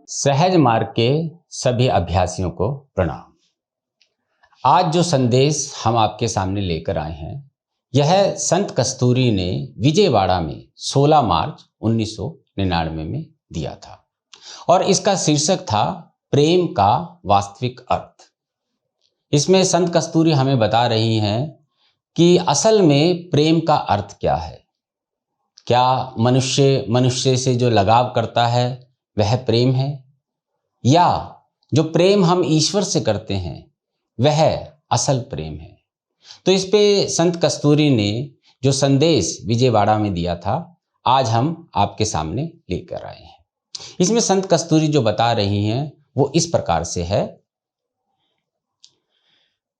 सहज मार्ग के सभी अभ्यासियों को प्रणाम। आज जो संदेश हम आपके सामने लेकर आए हैं, यह संत कस्तूरी ने विजयवाड़ा में 16 मार्च 1999 में दिया था और इसका शीर्षक था प्रेम का वास्तविक अर्थ। इसमें संत कस्तूरी हमें बता रही हैं कि असल में प्रेम का अर्थ क्या है। क्या मनुष्य से जो लगाव करता है वह प्रेम है, या जो प्रेम हम ईश्वर से करते हैं वह असल प्रेम है। तो इस पे संत कस्तूरी ने जो संदेश विजयवाड़ा में दिया था, आज हम आपके सामने लेकर आए हैं। इसमें संत कस्तूरी जो बता रही हैं वो इस प्रकार से है।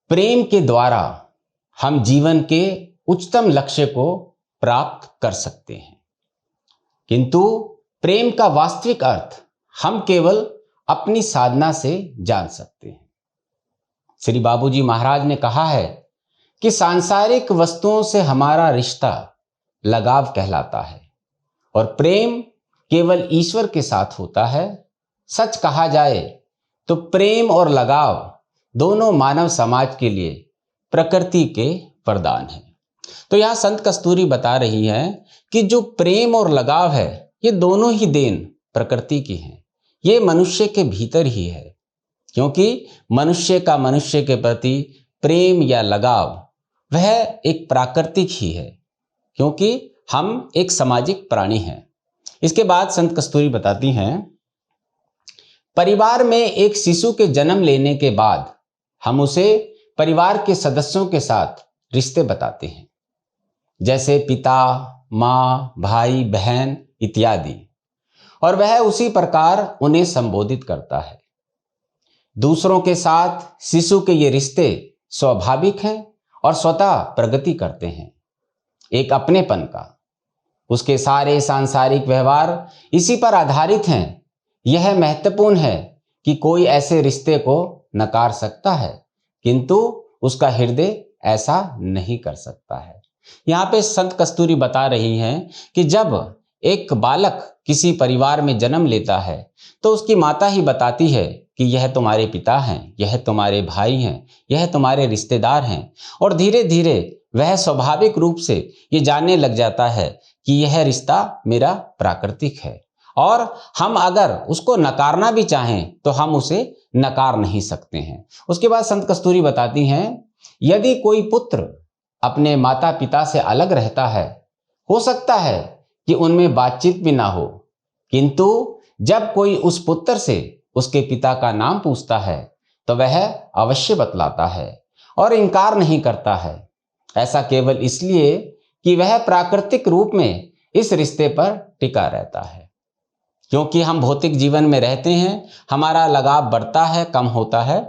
प्रेम के द्वारा हम जीवन के उच्चतम लक्ष्य को प्राप्त कर सकते हैं, किंतु प्रेम का वास्तविक अर्थ हम केवल अपनी साधना से जान सकते हैं। श्री बाबूजी महाराज ने कहा है कि सांसारिक वस्तुओं से हमारा रिश्ता लगाव कहलाता है और प्रेम केवल ईश्वर के साथ होता है। सच कहा जाए तो प्रेम और लगाव दोनों मानव समाज के लिए प्रकृति के वरदान हैं। तो यहां संत कस्तूरी बता रही है कि जो प्रेम और लगाव है, ये दोनों ही देन प्रकृति की हैं। ये मनुष्य के भीतर ही है, क्योंकि मनुष्य का मनुष्य के प्रति प्रेम या लगाव वह एक प्राकृतिक ही है, क्योंकि हम एक सामाजिक प्राणी हैं। इसके बाद संत कस्तूरी बताती हैं, परिवार में एक शिशु के जन्म लेने के बाद हम उसे परिवार के सदस्यों के साथ रिश्ते बताते हैं, जैसे पिता, माँ, भाई, बहन इत्यादि, और वह उसी प्रकार उन्हें संबोधित करता है। दूसरों के साथ शिशु के ये रिश्ते स्वाभाविक हैं और स्वतः प्रगति करते हैं, एक अपनेपन का। उसके सारे सांसारिक व्यवहार इसी पर आधारित हैं। यह महत्वपूर्ण है कि कोई ऐसे रिश्ते को नकार सकता है, किंतु उसका हृदय ऐसा नहीं कर सकता है। यहाँ पे संत कस्तूरी बता रही हैं कि जब एक बालक किसी परिवार में जन्म लेता है तो उसकी माता ही बताती है कि यह तुम्हारे पिता हैं, यह तुम्हारे भाई हैं, यह तुम्हारे रिश्तेदार हैं, और धीरे धीरे वह स्वाभाविक रूप से ये जानने लग जाता है कि यह रिश्ता मेरा प्राकृतिक है, और हम अगर उसको नकारना भी चाहें तो हम उसे नकार नहीं सकते हैं। उसके बाद संत कस्तूरी बताती हैं, यदि कोई पुत्र अपने माता पिता से अलग रहता है, हो सकता है कि उनमें बातचीत भी ना हो, किंतु जब कोई उस पुत्र से उसके पिता का नाम पूछता है तो वह अवश्य बतलाता है और इनकार नहीं करता है। ऐसा केवल इसलिए कि वह प्राकृतिक रूप में इस रिश्ते पर टिका रहता है। क्योंकि हम भौतिक जीवन में रहते हैं, हमारा लगाव बढ़ता है, कम होता है।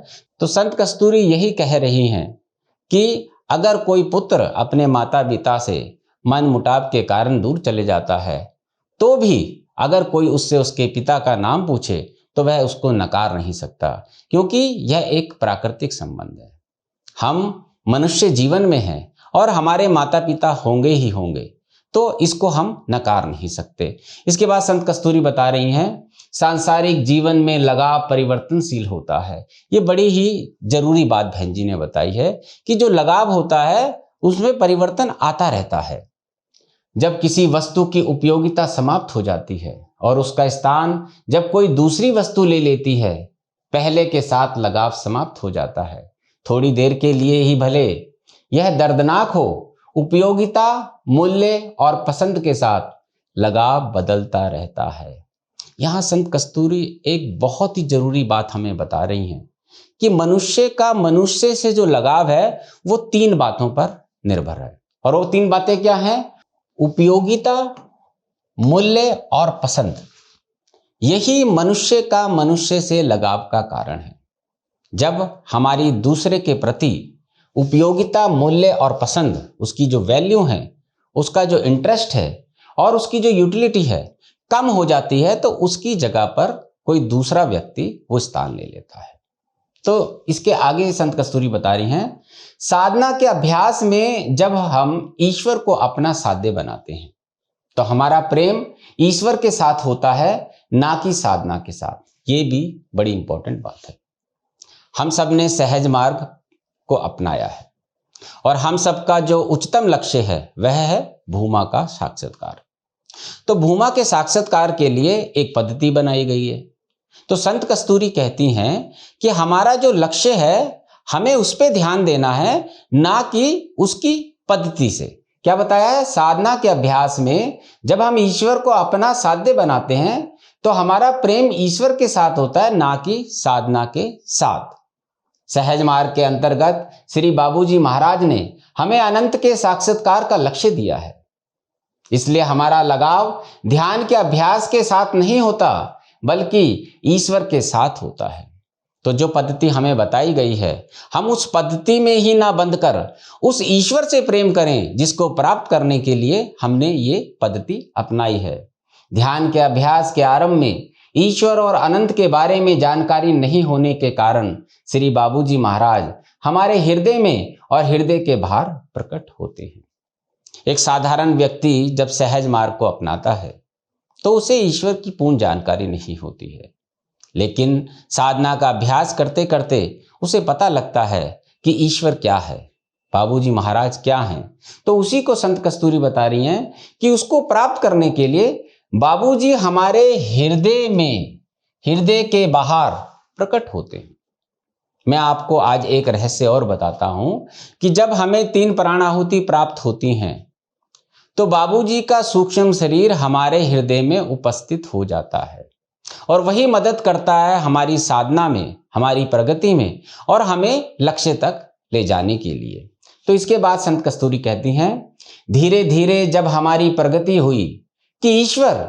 तो संत कस्तूरी यही कह रही हैं कि अगर कोई पुत्र अपने माता पिता से मन मुटाव के कारण दूर चले जाता है, तो भी अगर कोई उससे उसके पिता का नाम पूछे तो वह उसको नकार नहीं सकता, क्योंकि यह एक प्राकृतिक संबंध है। हम मनुष्य जीवन में हैं और हमारे माता पिता होंगे ही होंगे, तो इसको हम नकार नहीं सकते। इसके बाद संत कस्तूरी बता रही हैं, सांसारिक जीवन में लगाव परिवर्तनशील होता है। ये बड़ी ही जरूरी बात बहन जी ने बताई है कि जो लगाव होता है उसमें परिवर्तन आता रहता है। जब किसी वस्तु की उपयोगिता समाप्त हो जाती है और उसका स्थान जब कोई दूसरी वस्तु ले लेती है, पहले के साथ लगाव समाप्त हो जाता है। थोड़ी देर के लिए ही भले यह दर्दनाक हो, उपयोगिता, मूल्य और पसंद के साथ लगाव बदलता रहता है। यहाँ संत कस्तूरी एक बहुत ही जरूरी बात हमें बता रही हैं कि मनुष्य का मनुष्य से जो लगाव है वो 3 बातों पर निर्भर है, और वो 3 बातें क्या हैं? उपयोगिता, मूल्य और पसंद। यही मनुष्य का मनुष्य से लगाव का कारण है। जब हमारी दूसरे के प्रति उपयोगिता, मूल्य और पसंद, उसकी जो वैल्यू है, उसका जो इंटरेस्ट है और उसकी जो यूटिलिटी है कम हो जाती है, तो उसकी जगह पर कोई दूसरा व्यक्ति वो स्थान ले लेता है। तो इसके आगे संत कस्तूरी बता रही हैं, साधना के अभ्यास में जब हम ईश्वर को अपना साध्य बनाते हैं तो हमारा प्रेम ईश्वर के साथ होता है, ना कि साधना के साथ। ये भी बड़ी इंपॉर्टेंट बात है। हम सब ने सहज मार्ग को अपनाया है और हम सबका जो उच्चतम लक्ष्य है वह है भूमा का साक्षात्कार। तो भूमा के साक्षात्कार के लिए एक पद्धति बनाई गई है। तो संत कस्तूरी कहती हैं कि हमारा जो लक्ष्य है हमें उस पर ध्यान देना है, ना कि उसकी पद्धति से। क्या बताया है? साधना के अभ्यास में जब हम ईश्वर को अपना साध्य बनाते हैं तो हमारा प्रेम ईश्वर के साथ होता है, ना कि साधना के साथ। सहज मार्ग के अंतर्गत श्री बाबूजी महाराज ने हमें अनंत के साक्षात्कार का लक्ष्य दिया है। इसलिए हमारा लगाव ध्यान के अभ्यास के साथ नहीं होता, बल्कि ईश्वर के साथ होता है। तो जो पद्धति हमें बताई गई है, हम उस पद्धति में ही ना बंद कर उस ईश्वर से प्रेम करें जिसको प्राप्त करने के लिए हमने ये पद्धति अपनाई है। ध्यान के अभ्यास के आरंभ में ईश्वर और अनंत के बारे में जानकारी नहीं होने के कारण श्री बाबूजी महाराज हमारे हृदय में और हृदय के बाहर प्रकट होते हैं। एक साधारण व्यक्ति जब सहज मार्ग को अपनाता है तो उसे ईश्वर की पूर्ण जानकारी नहीं होती है, लेकिन साधना का अभ्यास करते करते उसे पता लगता है कि ईश्वर क्या है, बाबूजी महाराज क्या हैं। तो उसी को संत कस्तूरी बता रही हैं कि उसको प्राप्त करने के लिए बाबूजी हमारे हृदय में, हृदय के बाहर प्रकट होते हैं। मैं आपको आज एक रहस्य और बताता हूं कि जब हमें 3 प्राणाहुति प्राप्त होती हैं तो बाबूजी का सूक्ष्म शरीर हमारे हृदय में उपस्थित हो जाता है और वही मदद करता है हमारी साधना में, हमारी प्रगति में और हमें लक्ष्य तक ले जाने के लिए। तो इसके बाद संत कस्तूरी कहती हैं, धीरे धीरे जब हमारी प्रगति हुई कि ईश्वर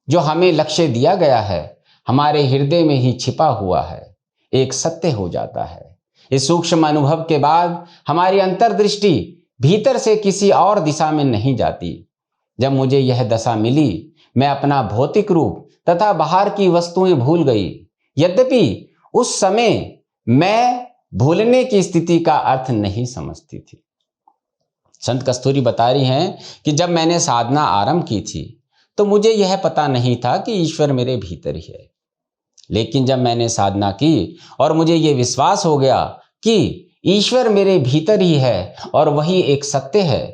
जो हमें लक्ष्य दिया गया है हमारे हृदय में ही छिपा हुआ है, एक सत्य हो जाता है। इस सूक्ष्म अनुभव के बाद हमारी अंतर्दृष्टि भीतर से किसी और दिशा में नहीं जाती। जब मुझे यह दशा मिली, मैं अपना भौतिक रूप तथा बाहर की वस्तुएं भूल गई। यद्यपि उस समय मैं भूलने की स्थिति का अर्थ नहीं समझती थी। संत कस्तूरी बता रही हैं कि जब मैंने साधना आरंभ की थी तो मुझे यह पता नहीं था कि ईश्वर मेरे भीतर ही है, लेकिन जब मैंने साधना की और मुझे यह विश्वास हो गया कि ईश्वर मेरे भीतर ही है और वही एक सत्य है,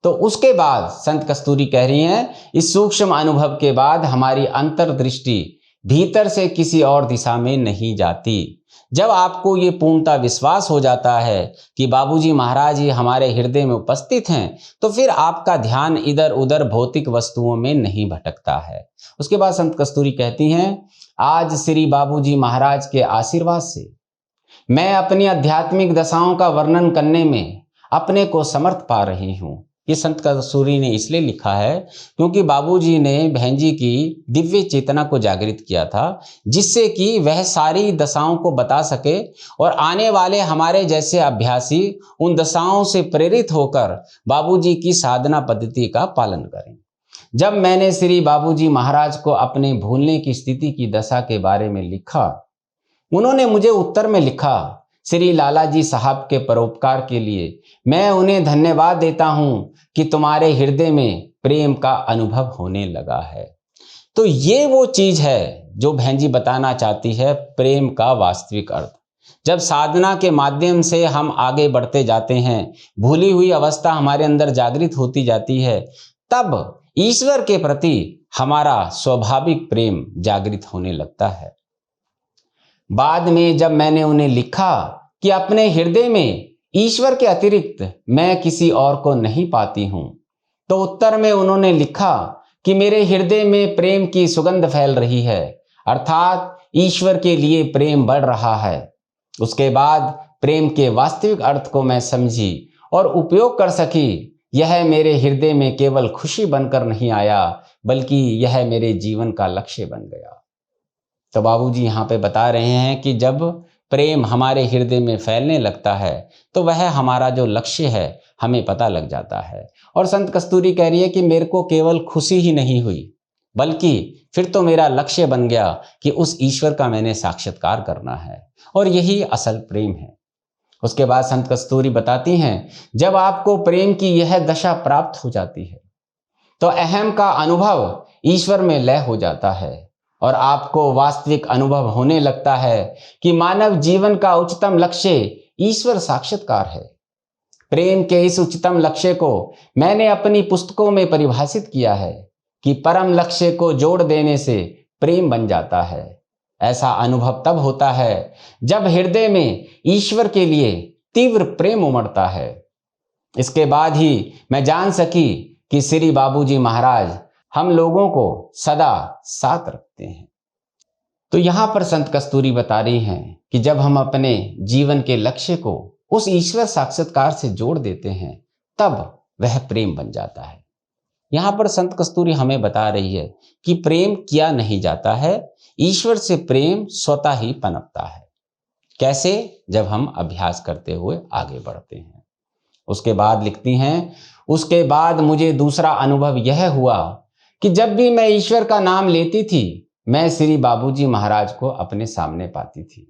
तो उसके बाद संत कस्तूरी कह रही हैं, इस सूक्ष्म अनुभव के बाद हमारी अंतर्दृष्टि भीतर से किसी और दिशा में नहीं जाती। जब आपको ये पूर्णता विश्वास हो जाता है कि बाबूजी महाराज ही हमारे हृदय में उपस्थित हैं, तो फिर आपका ध्यान इधर उधर भौतिक वस्तुओं में नहीं भटकता है। उसके बाद संत कस्तूरी कहती हैं, आज श्री बाबूजी महाराज के आशीर्वाद से मैं अपनी आध्यात्मिक दशाओं का वर्णन करने में अपने को समर्थ पा रही हूँ। ये संत कस्तूरी ने इसलिए लिखा है क्योंकि बाबूजी ने बहन जी की दिव्य चेतना को जागृत किया था, जिससे कि वह सारी दशाओं को बता सके और आने वाले हमारे जैसे अभ्यासी उन दशाओं से प्रेरित होकर बाबूजी की साधना पद्धति का पालन करें। जब मैंने श्री बाबूजी महाराज को अपने भूलने की स्थिति की दशा के बारे में लिखा, उन्होंने मुझे उत्तर में लिखा, श्री लालाजी साहब के परोपकार के लिए मैं उन्हें धन्यवाद देता हूं कि तुम्हारे हृदय में प्रेम का अनुभव होने लगा है। तो ये वो चीज है जो बहन जी बताना चाहती है, प्रेम का वास्तविक अर्थ। जब साधना के माध्यम से हम आगे बढ़ते जाते हैं, भूली हुई अवस्था हमारे अंदर जागृत होती जाती है, तब ईश्वर के प्रति हमारा स्वाभाविक प्रेम जागृत होने लगता है। बाद में जब मैंने उन्हें लिखा कि अपने हृदय में ईश्वर के अतिरिक्त मैं किसी और को नहीं पाती हूं, तो उत्तर में उन्होंने लिखा कि मेरे हृदय में प्रेम की सुगंध फैल रही है, अर्थात ईश्वर के लिए प्रेम बढ़ रहा है। उसके बाद प्रेम के वास्तविक अर्थ को मैं समझी और उपयोग कर सकी। यह मेरे हृदय में केवल खुशी बनकर नहीं आया, बल्कि यह मेरे जीवन का लक्ष्य बन गया। तो बाबूजी यहाँ पे बता रहे हैं कि जब प्रेम हमारे हृदय में फैलने लगता है तो वह हमारा जो लक्ष्य है हमें पता लग जाता है। और संत कस्तूरी कह रही है कि मेरे को केवल खुशी ही नहीं हुई, बल्कि फिर तो मेरा लक्ष्य बन गया कि उस ईश्वर का मैंने साक्षात्कार करना है, और यही असल प्रेम है। उसके बाद संत कस्तूरी बताती हैं, जब आपको प्रेम की यह दशा प्राप्त हो जाती है तो अहम का अनुभव ईश्वर में लय हो जाता है और आपको वास्तविक अनुभव होने लगता है कि मानव जीवन का उच्चतम लक्ष्य ईश्वर साक्षात्कार है। प्रेम के इस उच्चतम लक्ष्य को मैंने अपनी पुस्तकों में परिभाषित किया है कि परम लक्ष्य को जोड़ देने से प्रेम बन जाता है। ऐसा अनुभव तब होता है जब हृदय में ईश्वर के लिए तीव्र प्रेम उमड़ता है। इसके बाद ही मैं जान सकी कि श्री बाबूजी महाराज हम लोगों को सदा साथ रखते हैं। तो यहां पर संत कस्तूरी बता रही हैं कि जब हम अपने जीवन के लक्ष्य को उस ईश्वर साक्षात्कार से जोड़ देते हैं तब वह प्रेम बन जाता है। यहां पर संत कस्तूरी हमें बता रही है कि प्रेम किया नहीं जाता है, ईश्वर से प्रेम स्वतः ही पनपता है। कैसे? जब हम अभ्यास करते हुए आगे बढ़ते हैं। उसके बाद लिखती हैं, उसके बाद मुझे दूसरा अनुभव यह हुआ कि जब भी मैं ईश्वर का नाम लेती थी मैं श्री बाबूजी महाराज को अपने सामने पाती थी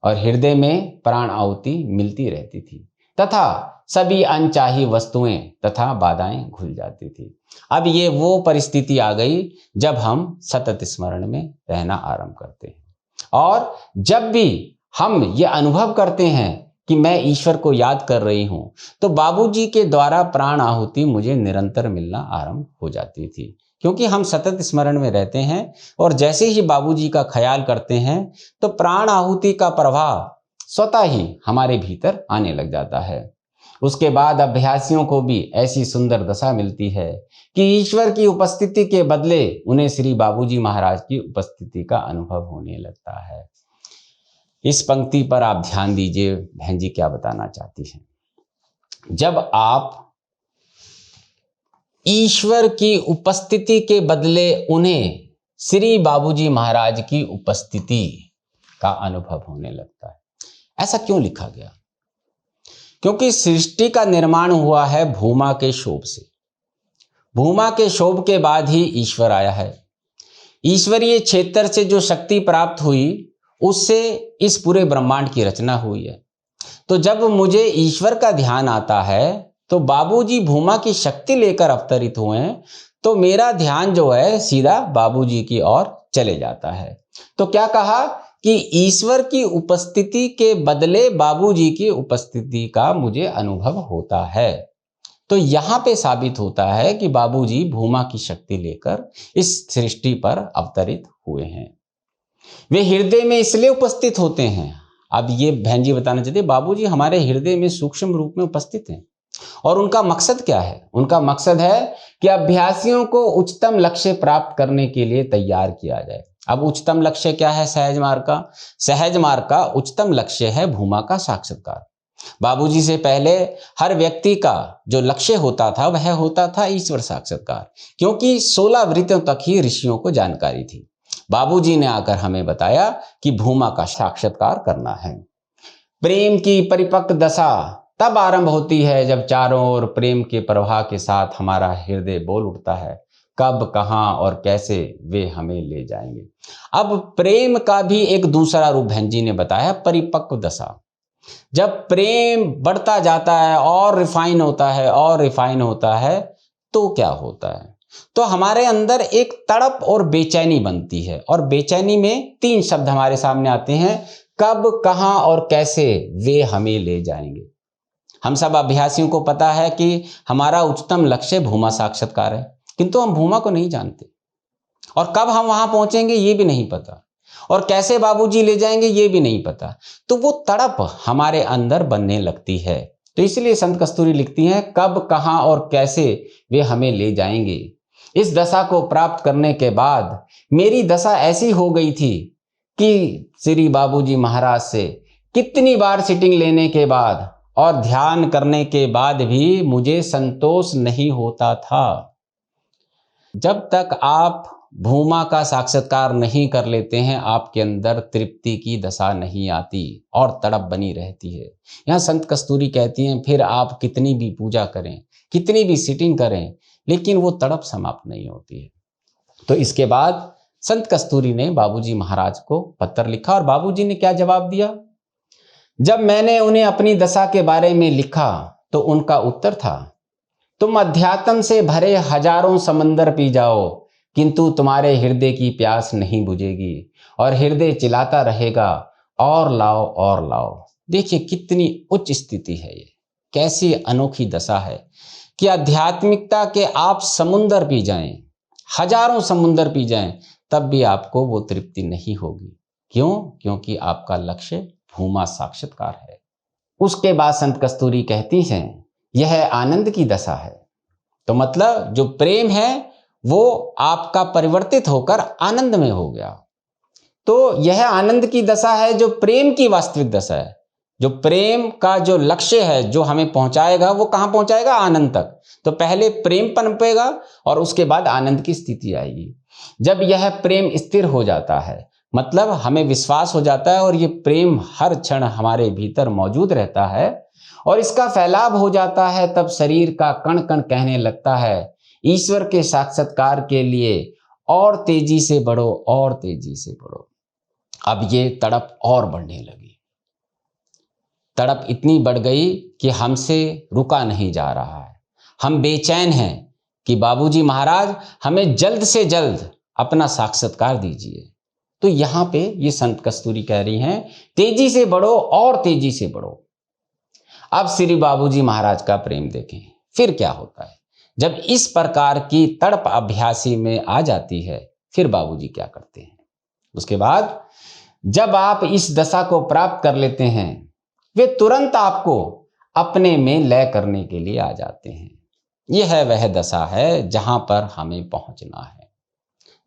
और हृदय में प्राण आहुति मिलती रहती थी तथा सभी अनचाही वस्तुएं तथा बाधाएं घुल जाती थी। अब ये वो परिस्थिति आ गई जब हम सतत स्मरण में रहना आरंभ करते हैं और जब भी हम ये अनुभव करते हैं कि मैं ईश्वर को याद कर रही हूं तो बाबूजी के द्वारा प्राण आहुति मुझे निरंतर मिलना आरंभ हो जाती थी, क्योंकि हम सतत स्मरण में रहते हैं और जैसे ही बाबूजी का ख्याल करते हैं तो प्राण आहुति का प्रभाव स्वतः ही हमारे भीतर आने लग जाता है। उसके बाद अभ्यासियों को भी ऐसी सुंदर दशा मिलती है कि ईश्वर की उपस्थिति के बदले उन्हें श्री बाबूजी महाराज की उपस्थिति का अनुभव होने लगता है। इस पंक्ति पर आप ध्यान दीजिए, बहन जी क्या बताना चाहती हैं। जब आप ईश्वर की उपस्थिति के बदले उन्हें श्री बाबूजी महाराज की उपस्थिति का अनुभव होने लगता है। ऐसा क्यों लिखा गया? क्योंकि सृष्टि का निर्माण हुआ है भूमा के शोभ से। भूमा के शोभ के बाद ही ईश्वर आया है। ईश्वरीय क्षेत्र से जो शक्ति प्राप्त हुई उससे इस पूरे ब्रह्मांड की रचना हुई है। तो जब मुझे ईश्वर का ध्यान आता है तो बाबूजी भूमा की शक्ति लेकर अवतरित हुए हैं तो मेरा ध्यान जो है सीधा बाबूजी की ओर चले जाता है। तो क्या कहा कि ईश्वर की उपस्थिति के बदले बाबूजी की उपस्थिति का मुझे अनुभव होता है। तो यहां पे साबित होता है कि बाबूजी भूमा की शक्ति लेकर इस सृष्टि पर अवतरित हुए हैं। वे हृदय में इसलिए उपस्थित होते हैं। अब ये बहन जी बताना चाहते हैं बाबूजी हमारे हृदय में सूक्ष्म रूप में उपस्थित हैं और उनका मकसद क्या है? उनका मकसद है कि अभ्यासियों को उच्चतम लक्ष्य प्राप्त करने के लिए तैयार किया जाए। अब उच्चतम लक्ष्य क्या है सहज मार्ग का? सहज मार्ग का उच्चतम लक्ष्य है भूमा का साक्षात्कार। बाबूजी से पहले हर व्यक्ति का जो लक्ष्य होता था वह होता था ईश्वर साक्षात्कार, क्योंकि 16 वृत्तियों तक ही ऋषियों को जानकारी थी। बाबूजी ने आकर हमें बताया कि भूमा का साक्षात्कार करना है। प्रेम की परिपक्व दशा तब आरंभ होती है जब चारों ओर प्रेम के प्रवाह के साथ हमारा हृदय बोल उठता है, कब, कहां और कैसे वे हमें ले जाएंगे। अब प्रेम का भी एक दूसरा रूप बहन जी ने बताया, परिपक्व दशा। जब प्रेम बढ़ता जाता है और रिफाइन होता है और रिफाइन होता है तो क्या होता है? तो हमारे अंदर एक तड़प और बेचैनी बनती है और बेचैनी में 3 शब्द हमारे सामने आते हैं, कब, कहां और कैसे वे हमें ले जाएंगे। हम सब अभ्यासियों को पता है कि हमारा उच्चतम लक्ष्य भूमा साक्षात्कार है, किंतु हम भूमा को नहीं जानते और कब हम वहां पहुंचेंगे ये भी नहीं पता और कैसे बाबूजी ले जाएंगे ये भी नहीं पता। तो वो तड़प हमारे अंदर बनने लगती है। तो इसलिए संत कस्तूरी लिखती हैं, कब, कहां और कैसे वे हमें ले जाएंगे। इस दशा को प्राप्त करने के बाद मेरी दशा ऐसी हो गई थी कि श्री बाबूजी महाराज से कितनी बार सिटिंग लेने के बाद और ध्यान करने के बाद भी मुझे संतोष नहीं होता था। जब तक आप भूमा का साक्षात्कार नहीं कर लेते हैं आपके अंदर तृप्ति की दशा नहीं आती और तड़प बनी रहती है। यहाँ संत कस्तूरी कहती हैं फिर आप कितनी भी पूजा करें, कितनी भी सिटिंग करें, लेकिन वो तड़प समाप्त नहीं होती है। तो इसके बाद संत कस्तूरी ने बाबूजी महाराज को पत्र लिखा और बाबूजी ने क्या जवाब दिया? जब मैंने उन्हें अपनी दशा के बारे में लिखा तो उनका उत्तर था, तुम अध्यात्म से भरे हजारों समंदर पी जाओ किंतु तुम्हारे हृदय की प्यास नहीं बुझेगी और हृदय चिल्लाता रहेगा, और लाओ और लाओ। देखिए कितनी उच्च स्थिति है ये, कैसी अनोखी दशा है कि आध्यात्मिकता के आप समुंदर पी जाएं, हजारों समुंदर पी जाएं, तब भी आपको वो तृप्ति नहीं होगी। क्यों? क्योंकि आपका लक्ष्य भूमा साक्षात्कार है। उसके बाद संत कस्तूरी कहती हैं यह आनंद की दशा है। तो मतलब जो प्रेम है वो आपका परिवर्तित होकर आनंद में हो गया। तो यह आनंद की दशा है जो प्रेम की वास्तविक दशा है। जो प्रेम का जो लक्ष्य है जो हमें पहुंचाएगा वो कहां पहुंचाएगा? आनंद तक। तो पहले प्रेम पनपेगा और उसके बाद आनंद की स्थिति आएगी। जब यह प्रेम स्थिर हो जाता है, मतलब हमें विश्वास हो जाता है और ये प्रेम हर क्षण हमारे भीतर मौजूद रहता है और इसका फैलाव हो जाता है, तब शरीर का कण कण कहने लगता है ईश्वर के साक्षात्कार के लिए और तेजी से बढ़ो और तेजी से बढ़ो। अब ये तड़प और बढ़ने लगी। तड़प इतनी बढ़ गई कि हमसे रुका नहीं जा रहा है। हम बेचैन हैं कि बाबूजी महाराज हमें जल्द से जल्द अपना साक्षात्कार दीजिए। तो यहाँ पे ये संत कस्तूरी कह रही हैं तेजी से बढ़ो और तेजी से बढ़ो। अब श्री बाबूजी महाराज का प्रेम देखें, फिर क्या होता है जब इस प्रकार की तड़प अभ्यासी में आ जाती है। फिर बाबूजी क्या करते हैं? उसके बाद जब आप इस दशा को प्राप्त कर लेते हैं, वे तुरंत आपको अपने में लय करने के लिए आ जाते हैं। यह है वह दशा है जहां पर हमें पहुंचना है।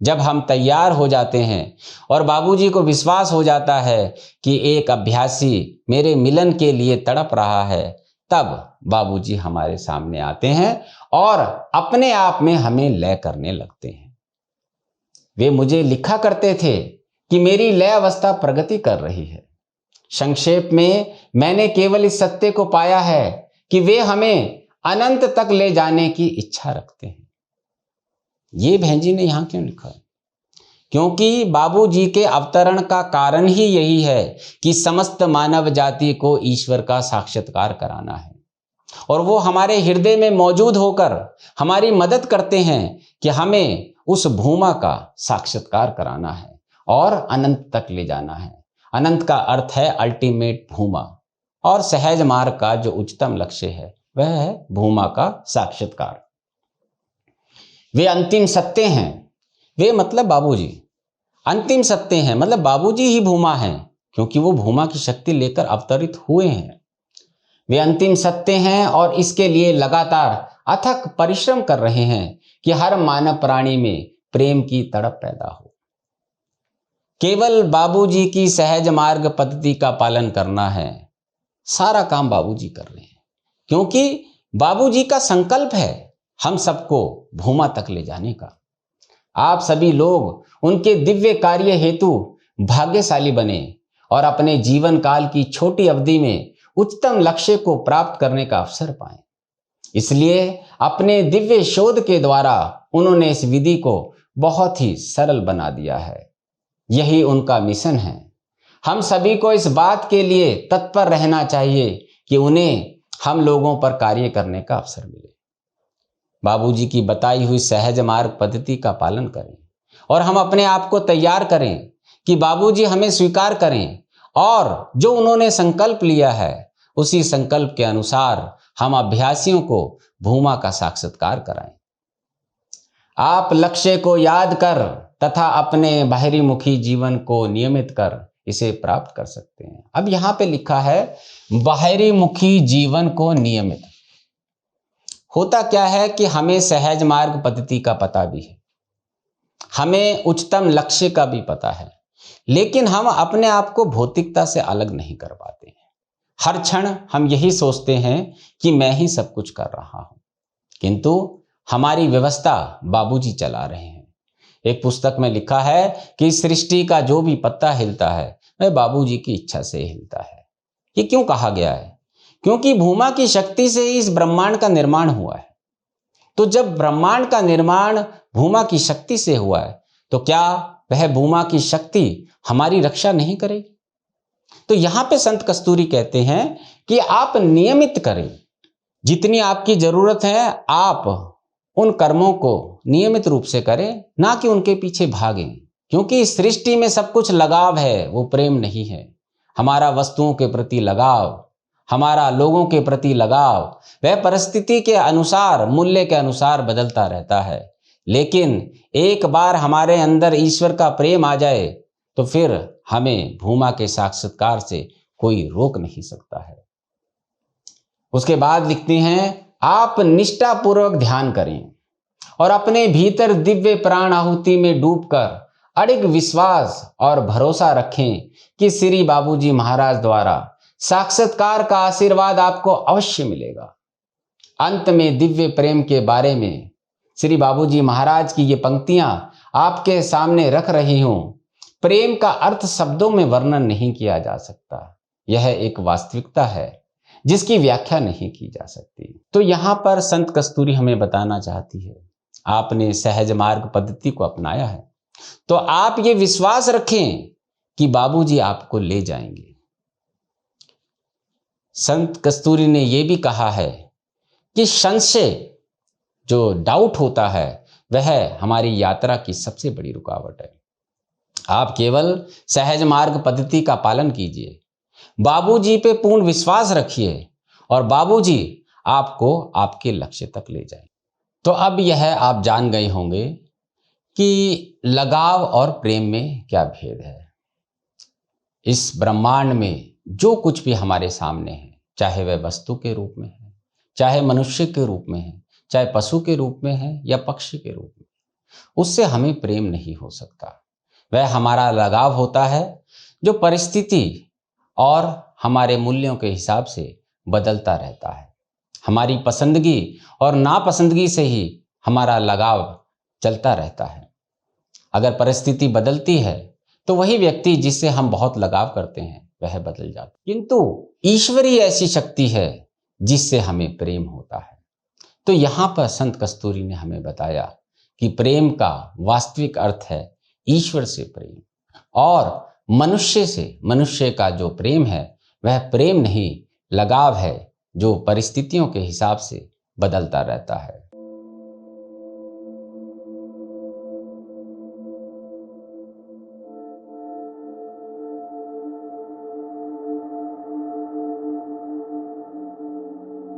जब हम तैयार हो जाते हैं और बाबूजी को विश्वास हो जाता है कि एक अभ्यासी मेरे मिलन के लिए तड़प रहा है, तब बाबूजी हमारे सामने आते हैं और अपने आप में हमें लय करने लगते हैं। वे मुझे लिखा करते थे कि मेरी लय अवस्था प्रगति कर रही है। संक्षेप में मैंने केवल इस सत्य को पाया है कि वे हमें अनंत तक ले जाने की इच्छा रखते हैं। ये बहन जी ने यहां क्यों लिखा? क्योंकि बाबूजी के अवतरण का कारण ही यही है कि समस्त मानव जाति को ईश्वर का साक्षात्कार कराना है और वो हमारे हृदय में मौजूद होकर हमारी मदद करते हैं कि हमें उस भूमा का साक्षात्कार कराना है और अनंत तक ले जाना है। अनंत का अर्थ है अल्टीमेट भूमा, और सहज मार्ग का जो उच्चतम लक्ष्य है वह है भूमा का साक्षात्कार। वे अंतिम सत्य हैं। वे मतलब बाबूजी अंतिम सत्य हैं, मतलब बाबूजी ही भूमा हैं, क्योंकि वो भूमा की शक्ति लेकर अवतरित हुए हैं। वे अंतिम सत्य हैं और इसके लिए लगातार अथक परिश्रम कर रहे हैं कि हर मानव प्राणी में प्रेम की तड़प पैदा हो। केवल बाबूजी की सहज मार्ग पद्धति का पालन करना है। सारा काम बाबूजी कर रहे हैं, क्योंकि बाबूजी का संकल्प है हम सबको भूमा तक ले जाने का। आप सभी लोग उनके दिव्य कार्य हेतु भाग्यशाली बने और अपने जीवन काल की छोटी अवधि में उच्चतम लक्ष्य को प्राप्त करने का अवसर पाएं। इसलिए अपने दिव्य शोध के द्वारा उन्होंने इस विधि को बहुत ही सरल बना दिया है। यही उनका मिशन है। हम सभी को इस बात के लिए तत्पर रहना चाहिए कि उन्हें हम लोगों पर कार्य करने का अवसर मिले। बाबूजी की बताई हुई सहज मार्ग पद्धति का पालन करें और हम अपने आप को तैयार करें कि बाबूजी हमें स्वीकार करें और जो उन्होंने संकल्प लिया है उसी संकल्प के अनुसार हम अभ्यासियों को भूमा का साक्षात्कार कराएं। आप लक्ष्य को याद कर तथा अपने बाहरी मुखी जीवन को नियमित कर इसे प्राप्त कर सकते हैं। अब यहां पे लिखा है बाहरी मुखी जीवन को नियमित। होता क्या है कि हमें सहज मार्ग पद्धति का पता भी है, हमें उच्चतम लक्ष्य का भी पता है, लेकिन हम अपने आप को भौतिकता से अलग नहीं कर पाते हैं। हर क्षण हम यही सोचते हैं कि मैं ही सब कुछ कर रहा हूं, किंतु हमारी व्यवस्था बाबूजी चला रहे हैं। एक पुस्तक में लिखा है कि सृष्टि का जो भी पत्ता हिलता है वह बाबूजी की इच्छा से हिलता है। ये क्यों कहा गया है? क्योंकि भूमा की शक्ति से ही इस ब्रह्मांड का निर्माण हुआ है। तो जब ब्रह्मांड का निर्माण भूमा की शक्ति से हुआ है, तो क्या वह भूमा की शक्ति हमारी रक्षा नहीं करेगी? तो यहां पे संत कस्तूरी कहते हैं कि आप नियमित करें, जितनी आपकी जरूरत है आप उन कर्मों को नियमित रूप से करें, ना कि उनके पीछे भागें, क्योंकि इस सृष्टि में सब कुछ लगाव है, वो प्रेम नहीं है। हमारा वस्तुओं के प्रति लगाव, हमारा लोगों के प्रति लगाव, वह परिस्थिति के अनुसार, मूल्य के अनुसार बदलता रहता है। लेकिन एक बार हमारे अंदर ईश्वर का प्रेम आ जाए तो फिर हमें भूमा के साक्षात्कार से कोई रोक नहीं सकता है। उसके बाद लिखते हैं, आप निष्ठापूर्वक ध्यान करें और अपने भीतर दिव्य प्राण आहुति में डूबकर अडिग विश्वास और भरोसा रखें कि श्री बाबूजी महाराज द्वारा साक्षात्कार का आशीर्वाद आपको अवश्य मिलेगा। अंत में दिव्य प्रेम के बारे में श्री बाबूजी महाराज की ये पंक्तियां आपके सामने रख रही हूं। प्रेम का अर्थ शब्दों में वर्णन नहीं किया जा सकता। यह एक वास्तविकता है जिसकी व्याख्या नहीं की जा सकती। तो यहां पर संत कस्तूरी हमें बताना चाहती है, आपने सहज मार्ग पद्धति को अपनाया है तो आप ये विश्वास रखें कि बाबूजी आपको ले जाएंगे। संत कस्तूरी ने यह भी कहा है कि संशय, जो डाउट होता है, वह हमारी यात्रा की सबसे बड़ी रुकावट है। आप केवल सहज मार्ग पद्धति का पालन कीजिए, बाबूजी पे पूर्ण विश्वास रखिए और बाबूजी आपको आपके लक्ष्य तक ले जाएं। तो अब यह आप जान गए होंगे कि लगाव और प्रेम में क्या भेद है। इस ब्रह्मांड में जो कुछ भी हमारे सामने है, चाहे वह वस्तु के रूप में है, चाहे मनुष्य के रूप में है, चाहे पशु के रूप में है या पक्षी के रूप में, उससे हमें प्रेम नहीं हो सकता। वह हमारा लगाव होता है जो परिस्थिति और हमारे मूल्यों के हिसाब से बदलता रहता है। हमारी पसंदगी और नापसंदगी से ही हमारा लगाव चलता रहता है। अगर परिस्थिति बदलती है तो वही व्यक्ति जिससे हम बहुत लगाव करते हैं वह बदल जाता है, किंतु ईश्वरीय ऐसी शक्ति है जिससे हमें प्रेम होता है। तो यहाँ पर संत कस्तूरी ने हमें बताया कि प्रेम का वास्तविक अर्थ है ईश्वर से प्रेम, और मनुष्य से, मनुष्य का जो प्रेम है वह प्रेम नहीं, लगाव है जो परिस्थितियों के हिसाब से बदलता रहता है।